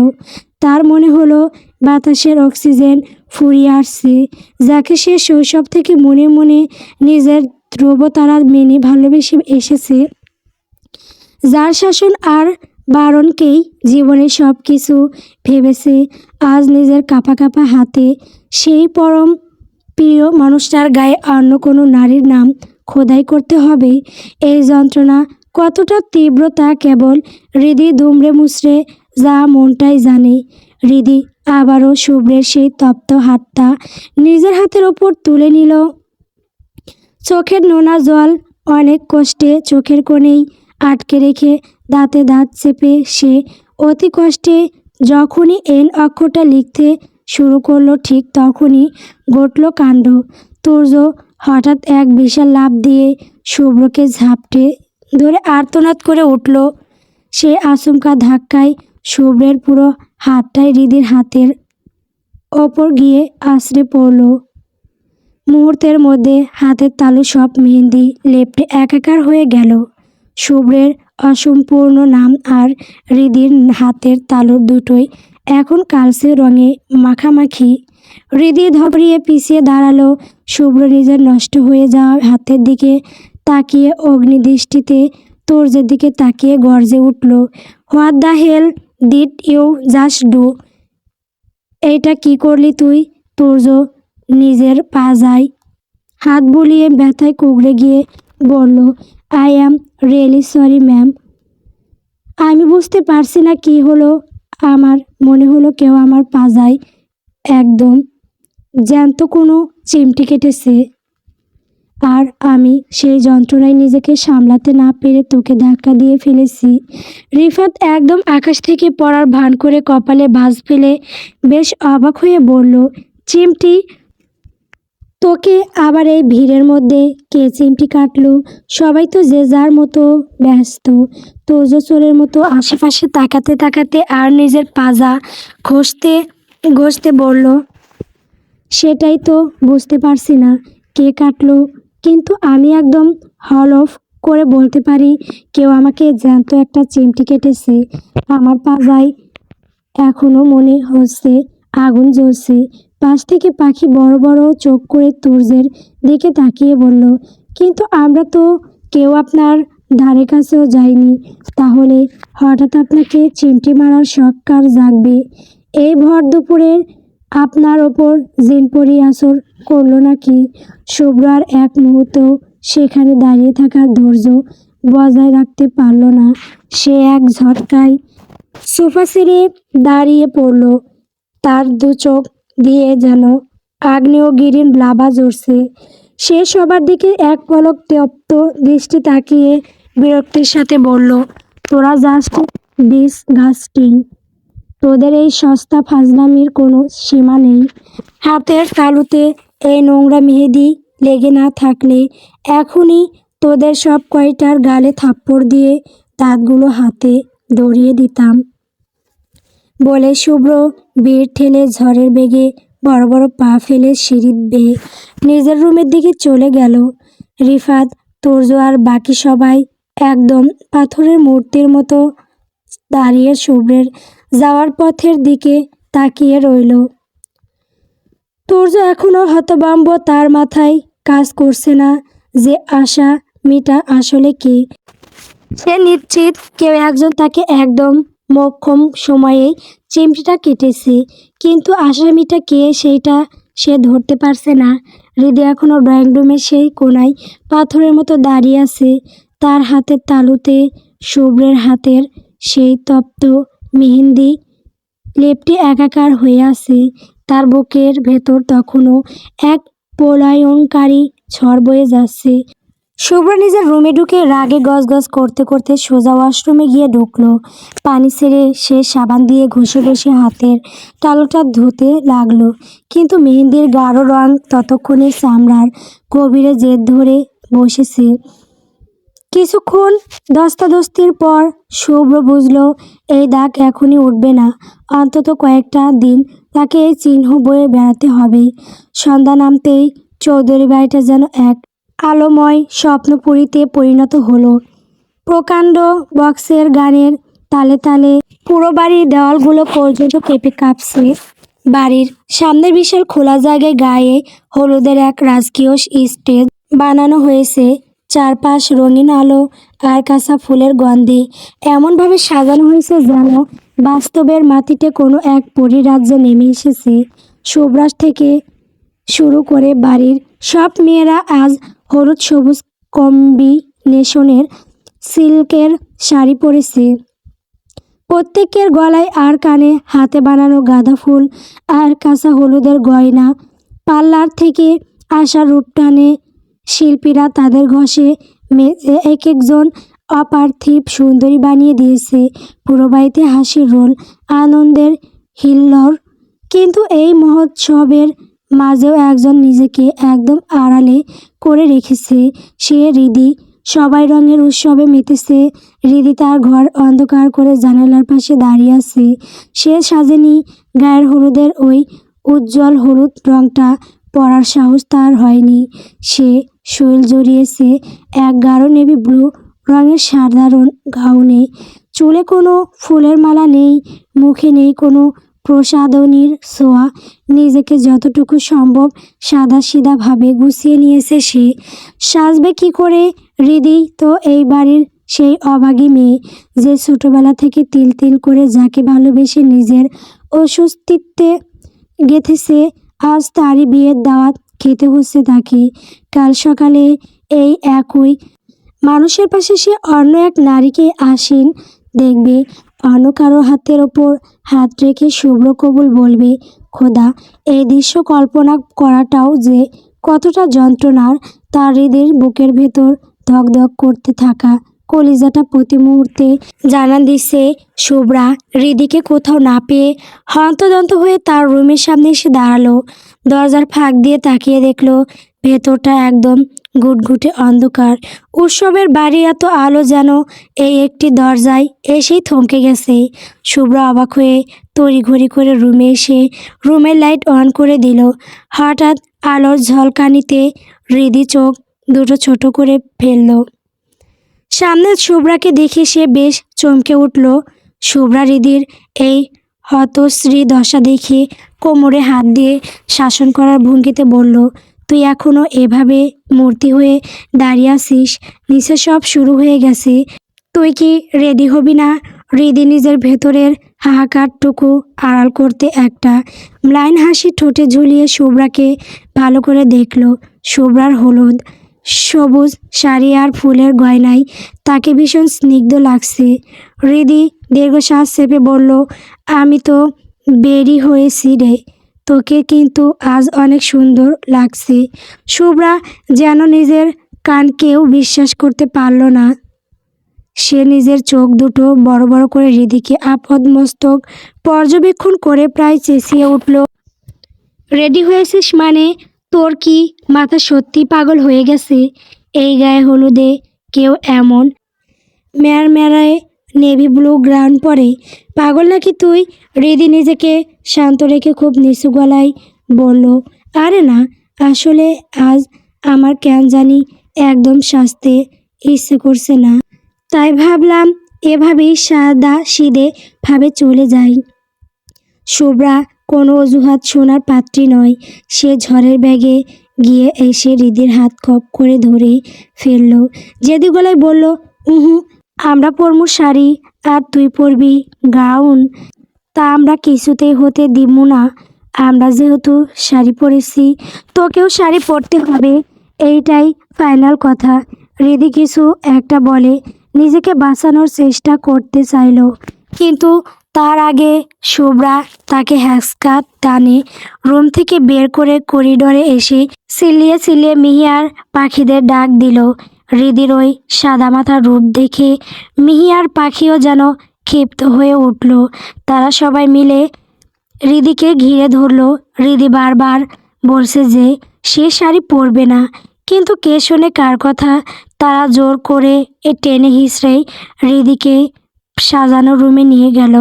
তার মনে হলো বাতাসের অক্সিজেন ফুরিয়ে আসছে, যাকে সে শৈশব থেকে মনে মনে নিজের ধ্রুবতারা মেনে ভালোবেসে এসেছে, যার শাসন আর বারণকেই জীবনে সব কিছু ভেবেছে, আজ নিজের কাঁপা কাঁপা হাতে সেই পরম প্রিয় মানুষটার গায়ে অন্য কোনো নারীর নাম খোদাই করতে হবে। এই যন্ত্রণা কতটা তীব্র তা কেবল হৃদি দুমড়ে মুচড়ে যা মনটাই জানে। হৃদি আবারও শুভ্রের সেই তপ্ত হাতটা নিজের হাতের ওপর তুলে নিল। চোখের নোনা জল অনেক কষ্টে চোখের কোণেই আটকে রেখে দাঁতে দাঁত চেপে সে অতি কষ্টে যখনই এন অক্ষরটা লিখতে শুরু করলো, ঠিক তখনই ঘটল কাণ্ড। তুর্য হঠাৎ এক বিশাল লাফ দিয়ে শুভ্রকে ঝাপটে ধরে আর্তনাদ করে উঠল। সে আচমকা ধাক্কায় শুভ্রের পুরো হাতটাই হৃদির হাতের ওপর গিয়ে আছড়ে পড়ল। মুহূর্তের মধ্যে হাতের তালু সব মেহেন্দি লেপ্টে একাকার হয়ে গেল। শুভ্রের অসম্পূর্ণ নাম আর হৃদির হাতের তালু দুটোই এখন কালচে রঙে মাখামাখি। হৃদি ধবড়িয়ে পিছিয়ে দাঁড়ালো। শুভ্র নিজের নষ্ট হয়ে যাওয়া হাতের দিকে তাকিয়ে অগ্নিদৃষ্টিতে তুর্যের দিকে তাকিয়ে গর্জে উঠল, what the hell did you just do? এইটা কি করলি তুই? তুর্য নিজের পাজায় হাত বুলিয়ে ব্যথায় কুঁকড়ে গিয়ে বলল, I am really sorry ma'am. আমি বুঝতে পারছি না কি হলো, আমার মনে হলো কেউ আমার পাজায় একদম জ্যান্ত কোনো চিমটি কেটেছে, আর আমি সেই যন্ত্রণায় নিজেকে সামলাতে না পেরে তোকে ধাক্কা দিয়ে ফেলেছি। রিফাত একদম আকাশ থেকে পড়ার ভান করে কপালে ভাঁজ ফেলে বেশ অবাক হয়ে বলল, চিমটি? তোকে আবার এই ভিড়ের মধ্যে কে চিমটি কাটলো? সবাই তো যে যার মতো ব্যস্ত। তোজ চোরের মতো আশেপাশে তাকাতে তাকাতে আর নিজের পাজা ঘষতে ঘষতে বলল, সেটাই তো বুঝতে পারছি না কে কাটলো, কিন্তু আমি একদম হলফ করে বলতে পারি কেউ আমাকে জ্যান্ত একটা চিমটি কেটেছে। আমার পাজায় এখনো মনে হচ্ছে আগুন জ্বলছে। পাশ থেকে পাখি বড় বড় চোখ করে তুর্যের দিকে তাকিয়ে বলল, কিন্তু আমরা তো কেউ আপনার ধারে কাছেও যাইনি, তাহলে হঠাৎ আপনাকে চিমটি মারার শখ কার জাগবে? এই ভর দুপুরের আপনার ওপর জিনপরি আসর করলো নাকি? শুভ্র আর এক মুহূর্ত সেখানে দাঁড়িয়ে থাকার ধৈর্য বজায় রাখতে পারল না। সে এক ঝটকায় সোফা ছেড়ে দাঁড়িয়ে পড়ল। তার দু চোখ দিয়ে যেন আগ্নেয়গিরির লাভা জ্বরছে। সে সবার দিকে এক পলক তপ্ত দৃষ্টি তাকিয়ে বিরক্তির সাথে বলল, তোরা জাস্ট ডিসগাস্টিং। তোদের এই সস্তা ফাজলামির কোনো সীমা নেই। হাতের তালুতে এই নোংরা মেহেদি লেগে না থাকলে এখনই তোদের সব কয়টার গালে থাপ্পড় দিয়ে দাঁতগুলো হাতে ধরিয়ে দিতাম। বলে শুভ্র বের ঠেলে ঝড়ের বেগে বড় বড় পা ফেলে সিঁড়ি বেয়ে নিজের রুমের দিকে চলে গেল। রিফাত, তুর্য আর বাকি সবাই একদম পাথরের মূর্তির মতো দাঁড়িয়ে শুভ্রের যাওয়ার পথের দিকে তাকিয়ে রইল। তুর্য এখনো হতভম্ব, তার মাথায় কাজ করছে না যে আসামিটা আসলে কে। সে নিশ্চিত কেউ একজন তাকে একদম মোক্ষম সময়েই চিমটিটা কেটেছে, কিন্তু আসামিটা কে সেইটা সে ধরতে পারছে না। হৃদয় এখনো ড্রয়িং রুমের সেই কোনায় পাথরের মতো দাঁড়িয়ে আছে। তার হাতের তালুতে শুভ্রের হাতের সেই তপ্ত মেহেন্দি লেপটে একাকার হয়ে আছে। তার বুকের ভেতর তখনও এক প্রলয়ঙ্কারী ঝড় বয়ে যাচ্ছে। শুভ্র নিজের রুমে ঢুকে রাগে গজগজ করতে করতে সোজা ওয়াশরুমে গিয়ে ঢুকলো। পানি ছেড়ে সে সাবান দিয়ে ঘষে ঘষে হাতের তালুটা ধুতে লাগলো, কিন্তু মেহেন্দির গাঢ় রং ততক্ষণে চামড়ার গভীরে জেদ ধরে বসেছে। কিছুক্ষণ ধস্তাধস্তির পর শুভ্র বুঝলো এই দাগ এখনই উঠবে না, অন্তত কয়েকটা দিন তাকে এই চিহ্ন বয়ে বেড়াতে হবে। সন্ধ্যা নামতেই চৌধুরী বাড়িটা যেন এক আলোময় স্বপ্নপুরীতে পরিণত হলো। প্রকাণ্ড বক্সের গানের তালে তালে পুরো বাড়ির দেওয়ালগুলো পর্যন্ত কেঁপে কাঁপছে। বাড়ির সামনের বিশাল খোলা জায়গায় গায়ে হলুদের এক রাজকীয় স্টেজ বানানো হয়েছে। চারপাশ রঙিন আলো আর কাঁচা ফুলের গন্ধে এমনভাবে সাজানো হয়েছে যেন বাস্তবের মাটিতে কোনো এক পরিরাজ্যে নেমে এসেছে। সুব্রাস থেকে শুরু করে বাড়ির সব মেয়েরা আজ হলুদ সবুজ কম্বিনেশনের সিল্কের শাড়ি পরেছে। প্রত্যেকের গলায় আর কানে হাতে বানানো গাঁদা ফুল আর কাঁচা হলুদের গয়না। পার্লার থেকে আসা রূপটানে শিল্পীরা তাদের ঘষে মেজে এক একজন অপার্থিব সুন্দরী বানিয়ে দিয়েছে। পুরো বাড়িতে হাসির রোল, আনন্দের হিল্লোড়। কিন্তু এই মহোৎসবের মাঝেও একজন নিজেকে একদম আড়ালে করে রেখেছে, সে হৃদি। সবাই রঙের উৎসবে মেতেছে। হৃদি তার ঘর অন্ধকার করে জানালার পাশে দাঁড়িয়ে আছে। সে সাজেনি, গায়ের হলুদের ওই উজ্জ্বল হলুদ রংটা পরার সাহস তার হয়নি। সে শরীর জড়িয়েছে এক গাঢ় নেভি ব্লু রঙের সাধারণ গাউনে। চুলে কোনো ফুলের মালা নেই, মুখে নেই কোনো প্রসাধনীর ছোঁয়া। নিজেকে যতটুকু সম্ভব সাদাসিধাভাবে গুছিয়ে নিয়েছে সে। সাজবে কি করে? হৃদি তো এই বাড়ির সেই অভাগী মেয়ে যে ছোটবেলা থেকে তিল তিল করে যাকে ভালোবেসে নিজের অস্তিত্বে গেঁথেছে। আজ তারই বিয়ের দাওয়াত খেতে হচ্ছে তাকে। কাল সকালে এই একই মানুষের পাশে সে অন্য এক নারীকে আসীন দেখবে। অন্য কারো হাতের ওপর হাত রেখে শুভ্র কবুল বলবে। খোদা, এই দৃশ্য কল্পনা করাটাও যে কতটা যন্ত্রণার। তার হৃদয়ের বুকের ভেতর ধকধক করতে থাকা কলিজাটা প্রতি মুহূর্তে জানান দিচ্ছে। শুভ্রা হৃদিকে কোথাও না পেয়ে হন্তদন্ত হয়ে তার রুমের সামনে এসে দাঁড়ালো। দরজার ফাঁক দিয়ে তাকিয়ে দেখলো ভেতরটা একদম ঘুটঘুটে অন্ধকার। উৎসবের বাড়ি এত আলো যেন এই একটি দরজায় এসেই থমকে গেছে। শুভ্রা অবাক হয়ে তড়িঘড়ি করে রুমে এসে রুমের লাইট অন করে দিল। হঠাৎ আলোর ঝলকানিতে হৃদি চোখ দুটো ছোট করে ফেলল। সামনে শুভ্রাকে দেখে সে বেশ চমকে উঠল। শুভ্রা হৃদির এই হতশ্রী দশা দেখে কোমরে হাত দিয়ে শাসন করার ভঙ্গিতে বলল, তুই এখনো এভাবে মূর্তি হয়ে দাঁড়িয়ে আছিস? নিচে সব শুরু হয়ে গেছে, তুই কি রেডি হবি না? হৃদি নিজের ভেতরের হাহাকারটুকু আড়াল করতে একটা ম্লান হাসি ঠোঁটে ঝুলিয়ে শুভ্রাকে ভালো করে দেখল। শুভ্রার হলুদ সবুজ শাড়ি আর ফুলের গয়নায় তাকে ভীষণ স্নিগ্ধ লাগছে। হৃদি দীর্ঘশ্বাস চেপে বলল, আমি তো বেরি হয়েছি রে, তোকে কিন্তু আজ অনেক সুন্দর লাগছে। শুভ্রা যেন নিজের কানকেও বিশ্বাস করতে পারল না। সে নিজের চোখ দুটো বড় বড় করে হৃদিকে আপাদমস্তক পর্যবেক্ষণ করে প্রায় চেঁচিয়ে উঠল, রেডি হয়েছিস মানে? তোর কি মাথা সত্যি পাগল হয়ে গেছে? এই গায়ে হলুদে কেউ এমন ম্যাড়ম্যাড়ায় নেভি ব্লু গ্রাউন্ড পরে? পাগল নাকি তুই? হৃদি নিজেকে শান্ত রেখে খুব নিচু গলায় বলল, আরে না, আসলে আজ আমার কেন জানি একদম সাজতে ইচ্ছে করছে না, তাই ভাবলাম এভাবেই সাদা সিধে ভাবে চলে যাই। শুভ্রা কোনো অজুহাত শোনার পাত্রী নয়। সে ঝড়ের ব্যাগে গিয়ে এসে হৃদির হাত খপ করে ধরে ফেলল। জেদি গলায় বলল, আমরা পরমু শাড়ি আর তুই পরবি গাউন। তা আমরা কিছুতেই হতে দিমু না। আমরা যেহেতু শাড়ি পরেছি, তোকেও শাড়ি পরতে হবে, এইটাই ফাইনাল কথা। হৃদি কিছু একটা বলে নিজেকে বাঁচানোর চেষ্টা করতে চাইল, কিন্তু তার আগে শুভ্রা তাকে হ্যাঁচকা টানে রুম থেকে বের করে করিডোরে এসে চিল্লিয়ে চিল্লিয়ে মিহিয়ার পাখিদের ডাক দিল। হৃদির ওই সাদামাথা রূপ দেখে মিহিয়ার পাখিও যেন ক্ষিপ্ত হয়ে উঠল। তারা সবাই মিলে হৃদিকে ঘিরে ধরল। হৃদি বারবার বলছে যে সে শাড়ি পরবে না, কিন্তু কে শোনে কার কথা। তারা জোর করে টেনে হিঁচড়ে হৃদিকে সাজানো রুমে নিয়ে গেল।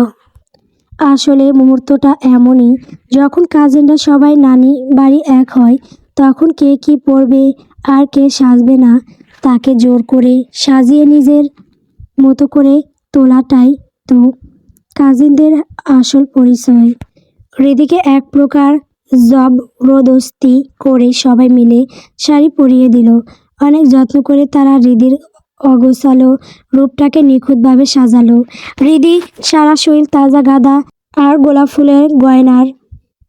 আসলে মুহূর্তটা এমনই, যখন কাজিনরা সবাই নানি বাড়ি এক হয়, তখন কে কি পরবে আর কে সাজবে না তাকে জোর করে সাজিয়ে নিজের মতো করে তোলাটাই তো কাজিনদের আসল পরিচয়। হৃদিকে এক প্রকার জবরদস্তি করে সবাই মিলে শাড়ি পরিয়ে দিল। অনেক যত্ন করে তারা হৃদির অগোছালো রূপটাকে নিখুঁতভাবে সাজালো। হৃদি সারা শরীর তাজা গাঁদা আর গোলাপ ফুলের গয়নার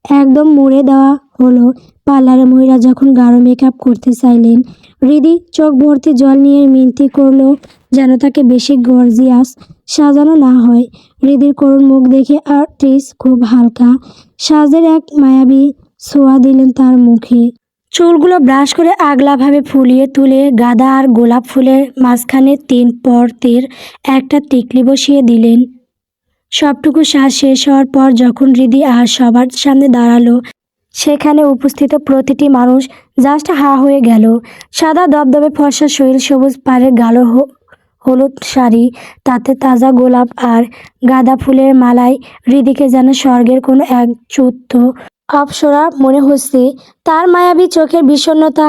একদম মুড়ে দেওয়া হলো। পার্লারে মহিলা যখন গাঢ় মেকআপ করতে চাইলেন, হৃদি চোখ ভর্তি জল নিয়ে মিনতি করলো যেন তাকে বেশি গর্জিয়াস সাজানো না হয়। হৃদির করুণ মুখ দেখে আর্টিস্ট খুব হালকা সাজের এক মায়াবী ছোঁয়া দিলেন তার মুখে। চুলগুলো ব্রাশ করে আগলাভাবে ফুলিয়ে তুলে গাঁদা আর গোলাপ ফুলের মাঝখানে 3 পর্তের একটা টিকলি বসিয়ে দিলেন। সবটুকু সাজ শেষ হওয়ার পর যখন হৃদি আর সবার সামনে দাঁড়ালো, সেখানে উপস্থিত প্রতিটি মানুষ জাস্ট হা হয়ে গেল। সাদা দবদবে ফর্সা শরীর, সবুজ পাড়ের গাঢ় হলুদ শাড়ি, তাতে তাজা গোলাপ আর গাঁদা ফুলের মালায় হৃদিকে যেন স্বর্গের কোনো এক চূর্ত অপ্সরা মনে হচ্ছে। তার মায়াবী চোখের বিষণ্ণতা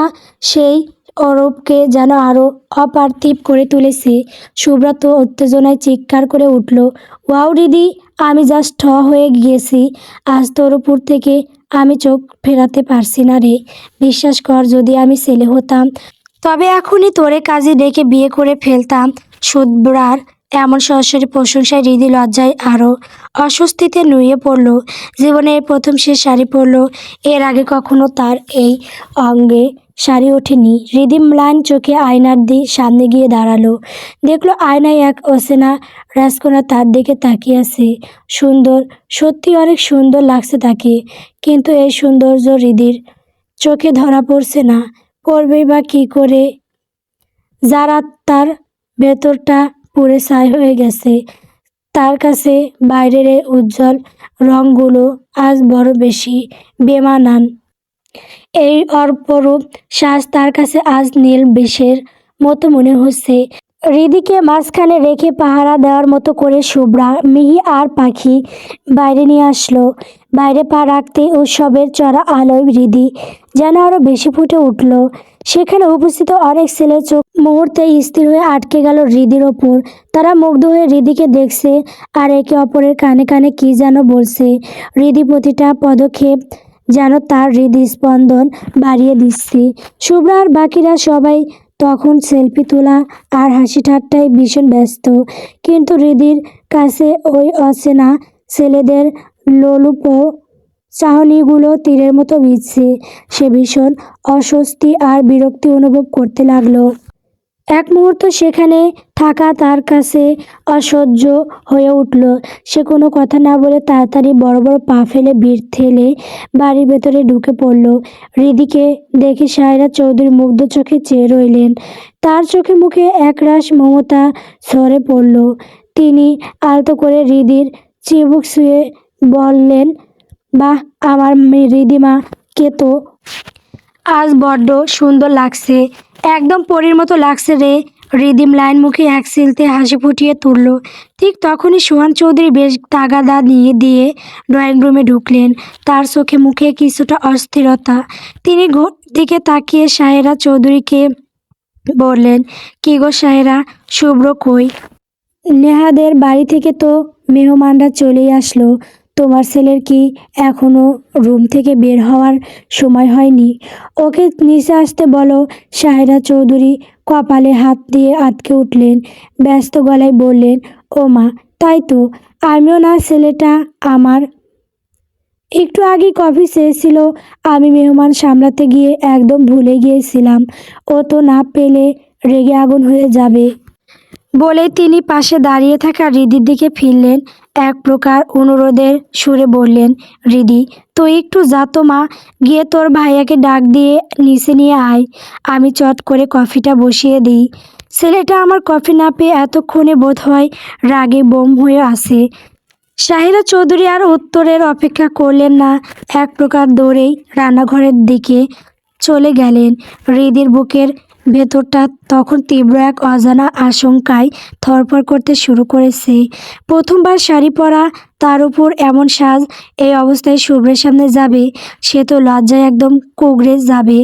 সেই অরূপকে যেন আরও অপার্থিব করে তুলেছে। শুভ্রা তো উত্তেজনায় চিৎকার করে উঠল, ওয়াও হৃদি, আমি জাস্ট হয়ে গিয়েছি। আজ তোর উপর থেকে আমি চোখ ফেরাতে পারছি না রে। বিশ্বাস কর, যদি আমি ছেলে হতাম তবে এখনই তোরে কাজে ডেকে বিয়ে করে ফেলতাম। শুভ্রার এমন সরাসরি প্রশংসায় হৃদি লজ্জায় আরও অস্বস্তিতে নুয়ে পড়ল। জীবনে এই প্রথম সে শাড়ি পরল। এর আগে কখনো তার এই অঙ্গে শাড়ি ওঠেনি। হৃদি ম্লান চোখে আয়নার সামনে গিয়ে দাঁড়ালো। দেখলো আয়নায় এক অচেনা রাজকন্যা তার দিকে তাকিয়ে আছে। সুন্দর, সত্যি অনেক সুন্দর লাগছে তাকে, কিন্তু এই সৌন্দর্য হৃদির চোখে ধরা পড়ছে না। পড়বেই বা কী করে, যারা তার ভেতরটা পুড়ে ছাই হয়ে গেছে। তার কাছে বাইরের এই উজ্জ্বল রঙগুলো আজ বড় বেশি বেমানান। এই অপরূপ সাজ তার কাছে আজ নীল বিষের মতো মনে হচ্ছে। হৃদিকে মাঝখানে রেখে পাহারা দেওয়ার মতো করে শুভ্রা, মিহি আর পাখি বাইরে নিয়ে আসলো। বাইরে পা রাখতে উৎসবের চড়া আলোয় হৃদি যেন আরো বেশি ফুটে উঠল। সেখানে উপস্থিত অনেক ছেলের চোখ মুহূর্তে স্থির হয়ে আটকে গেল হৃদির ওপর। তারা মুগ্ধ হয়ে হৃদিকে দেখছে আর একে অপরের কানে কানে কি যেন বলছে। হৃদি প্রতিটা পদক্ষেপ যেন তার হৃদস্পন্দন বাড়িয়ে দিচ্ছে। শুভ্রা আর বাকিরা সবাই তখন সেলফি তোলা আর হাসি ঠাট্টায় ভীষণ ব্যস্ত। কিন্তু হৃদির কাছে ওই অচেনা ছেলেদের লোলুপ চাহনিগুলো তীরের মতো বিঁধছে। সে ভীষণ অস্বস্তি আর বিরক্তি অনুভব করতে লাগলো। এক মুহূর্ত সেখানে থাকা তার কাছে অসহ্য হয়ে উঠল। সে কোনো কথা না বলে তাড়াতাড়ি বড় বড় পা ফেলে ভিড় ঠেলে বাড়ির ভেতরে ঢুকে পড়ল। হৃদিকে দেখে সায়রা চৌধুরী মুগ্ধ চোখে চেয়ে রইলেন। তার চোখে মুখে একরাশ মমতা ঝরে পড়ল। তিনি আলতো করে হৃদির চিবুক ছুঁয়ে বললেন, বাহ, আমার হৃদিমা কে তো আজ বড্ড সুন্দর লাগছে, একদম পরীর মতো লাগছে রে। হৃদিম লাইন মুখে এক সিলতে হাসি ফুটিয়ে তুলল। ঠিক তখনই সোহান চৌধুরী বেশ তাগাদা নিয়ে দিয়ে ড্রয়িং রুমে ঢুকলেন। তার চোখে মুখে কিছুটা অস্থিরতা। তিনি দিকে তাকিয়ে সাহেরা চৌধুরীকে বললেন, কি গো সাহেরা, শুভ্র কই? নেহাদের বাড়ি থেকে তো মেহমানরা চলেই আসলো। তোমার ছেলের কি এখনো রুম থেকে বের হওয়ার সময় হয়নি? ওকে নিচে আসতে বলো। সাহেরা চৌধুরী কপালে হাত দিয়ে আটকে উঠলেন, ব্যস্ত গলায় বললেন, ও মা, তাই তো, আমিও না, ছেলেটা আমার একটু আগে কফি চেয়েছিল। আমি মেহমান সামলাতে গিয়ে একদম ভুলে গিয়েছিলাম। ও তো না পেলে রেগে আগুন হয়ে যাবে বলে তিনি পাশে দাঁড়িয়ে থাকা হৃদির দিকে ফিরলেন। এক প্রকার অনুরোধের সুরে বললেন, হৃদি, তুই একটু যা তো মা, গিয়ে তোর ভাইয়াকে ডাক দিয়ে নিচে নিয়ে আয়, আমি চট করে কফিটা বসিয়ে দিই। ছেলেটা আমার কফি না পেয়ে এতক্ষণে বোধ হয় রাগে বোম হয়ে আছে। সাহেরা চৌধুরী আর উত্তরের অপেক্ষা করলেন না, এক প্রকার দৌড়েই রান্নাঘরের দিকে চলে গেলেন। হৃদির বুকের ভেতরটা তখন তীব্র এক অজানা আশঙ্কায় থরথর করতে শুরু করেছে। প্রথমবার শাড়ি পরা, তার উপর এমন সাজ, এই অবস্থায় শুভ্রের সামনে যাবে, সে তো লজ্জায় একদম কুঁকড়ে যাবে।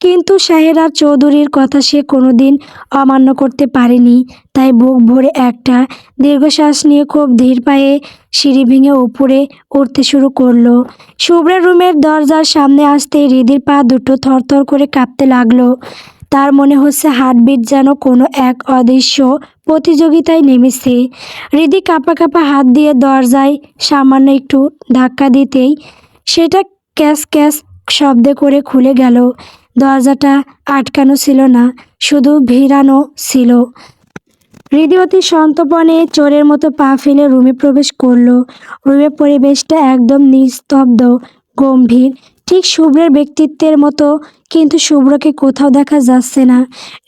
কিন্তু সাহেরা চৌধুরীর কথা সে কোনোদিন অমান্য করতে পারেনি। তাই বুক ভরে একটা দীর্ঘশ্বাস নিয়ে খুব ধীর পায়ে সিঁড়ি ভেঙে উপরে উঠতে শুরু করলো। শুভ্রের রুমের দরজার সামনে আসতে হৃদির পা দুটো থরথর করে কাঁপতে লাগলো। তার মনে হচ্ছে হার্টবিট যেন কোনো এক অদৃশ্য প্রতিযোগিতায় নেমেছে। হৃদি কাঁপা কাঁপা হাত দিয়ে দরজায় সামান্য একটু ধাক্কা দিতেই সেটা ক্যাস ক্যাস শব্দে করে খুলে গেল। দরজাটা আটকানো ছিল না, শুধু ভিড়ানো ছিল। হৃদি অতি সন্তর্পণে চোরের মতো পা ফেলে রুমে প্রবেশ করলো। রুমের পরিবেশটা একদম নিস্তব্ধ, গম্ভীর, ঠিক শুভ্রের ব্যক্তিত্বের মতো। কিন্তু শুভ্রকে কোথাও দেখা যাচ্ছে না।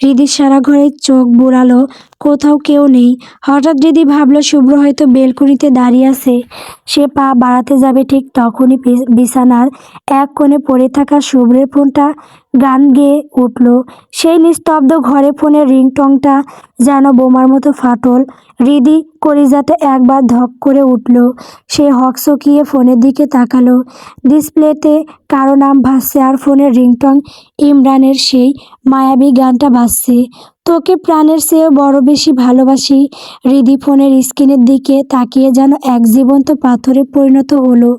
হৃদি সারা ঘরে চোখ বুলালো, কোথাও কেউ নেই। হঠাৎ হৃদি ভাবলো শুভ্র হয়তো বেলকনিতে দাঁড়িয়ে আছে। সে পা বাড়াতে যাবে, ঠিক তখনই বিছানার এক কোণে পড়ে থাকা শুভ্রের ফোনটা গান গেয়ে উঠল। সেই নিস্তব্ধ ঘরে ফোনের রিংটংটা যেন বোমার মতো ফাটল। হৃদি কলিজাটা একবার ধক করে উঠল। সে হকচকিয়ে ফোনের দিকে তাকালো। ডিসপ্লেতে কারো নাম ভাসছে আর ফোনের রিংটং ইমরানের সেই মায়াবী গানটা বাজছে। তোকে প্রাণের চেয়েও বড় বেশি ভালোবাসি। হৃদি ফোনের স্ক্রিনের দিকে তাকিয়ে যেন এক জীবন্ত পাথরে পরিণত হলো।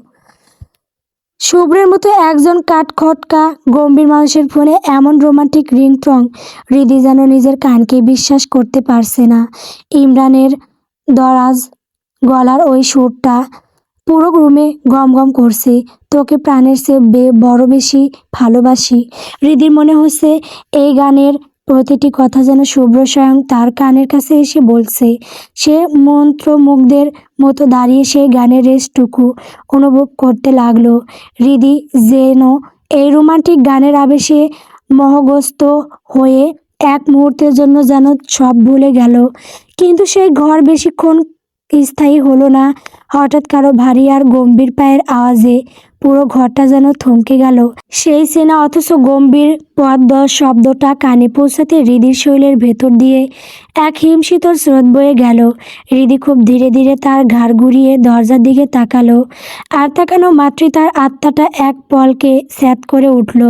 শুভ্রের মতো একজন কাঠখটকা গম্ভীর মানুষের ফোনে এমন রোমান্টিক রিংটং, হৃদি যেন নিজের কানকে বিশ্বাস করতে পারছে না। ইমরানের দরাজ গলার ওই সুরটা পুরো রুমে গম গম করছে। তোকে প্রাণের চেয়ে বড় বেশি ভালোবাসি। হৃদির মনে হচ্ছে এই গানের প্রতিটি কথা যেন শুভ্র স্বয়ং তার কানের কাছে এসে বলছে। সে মন্ত্রমুগ্ধের মতো দাঁড়িয়ে সেই গানের রেশটুকু অনুভব করতে লাগলো। হৃদি যেন এই রোমান্টিক গানের আবেশে মোহগ্রস্ত হয়ে এক মুহূর্তের জন্য যেন সব ভুলে গেল। কিন্তু সেই ঘর বেশিক্ষণ স্থায়ী হলো না। হঠাৎ কারো ভারী আর গম্ভীর পায়ের আওয়াজে পুরো ঘরটা যেন থমকে গেল। সেই চেনা অথচ গম্ভীর পদদশ শব্দটা কানে পৌঁছাতে হৃদির শরীরের ভেতর দিয়ে এক হিমশীতল স্রোত বয়ে গেল। হৃদি খুব ধীরে ধীরে তার ঘাড় ঘুরিয়ে দরজার দিকে তাকালো। আর তাকানো মাত্রই তার আত্মাটা এক পলকে স্যাঁত করে উঠল।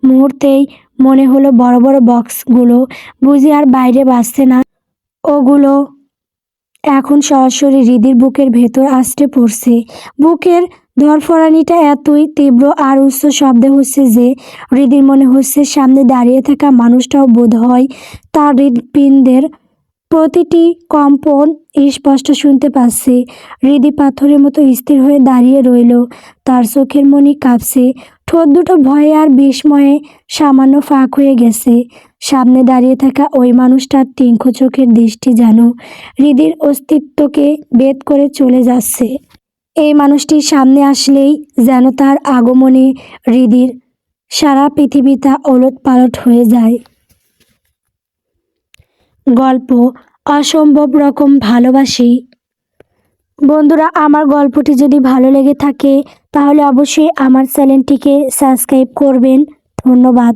মুহূর্তেই মনে হলো বড় বড় বক্সগুলো বুঝি আর বাইরে বাজছে না, ওগুলো এখন সরাসরি হৃদির বুকের ভেতর আছড়ে পড়ছে। বুকের ধরফরানিটা এতই তীব্র আর উচ্চ শব্দে হচ্ছে যে হৃদির মনে হচ্ছে সামনে দাঁড়িয়ে থাকা মানুষটাও বোধ হয় তার হৃৎপিণ্ডের প্রতিটি কম্পন স্পষ্ট শুনতে পাচ্ছে। হৃদি পাথরের মতো স্থির হয়ে দাঁড়িয়ে রইল। তার চোখের মনি কাঁপছে, ঠোঁট দুটো ভয়ে আর বিস্ময়ে সামান্য ফাঁক হয়ে গেছে। সামনে দাঁড়িয়ে থাকা ওই মানুষটার তীক্ষ্ণ চোখের দৃষ্টি যেন হৃদির অস্তিত্বকে ভেদ করে চলে যাচ্ছে। এই মানুষটির সামনে আসলেই যেন তার আগমনে হৃদির সারা পৃথিবীটা ওলটপালট হয়ে যায়। গল্প অসম্ভব রকম ভালোবাসি। বন্ধুরা, আমার গল্পটি যদি ভালো লেগে থাকে তাহলে অবশ্যই আমার চ্যানেলটিকে সাবস্ক্রাইব করবেন। ধন্যবাদ।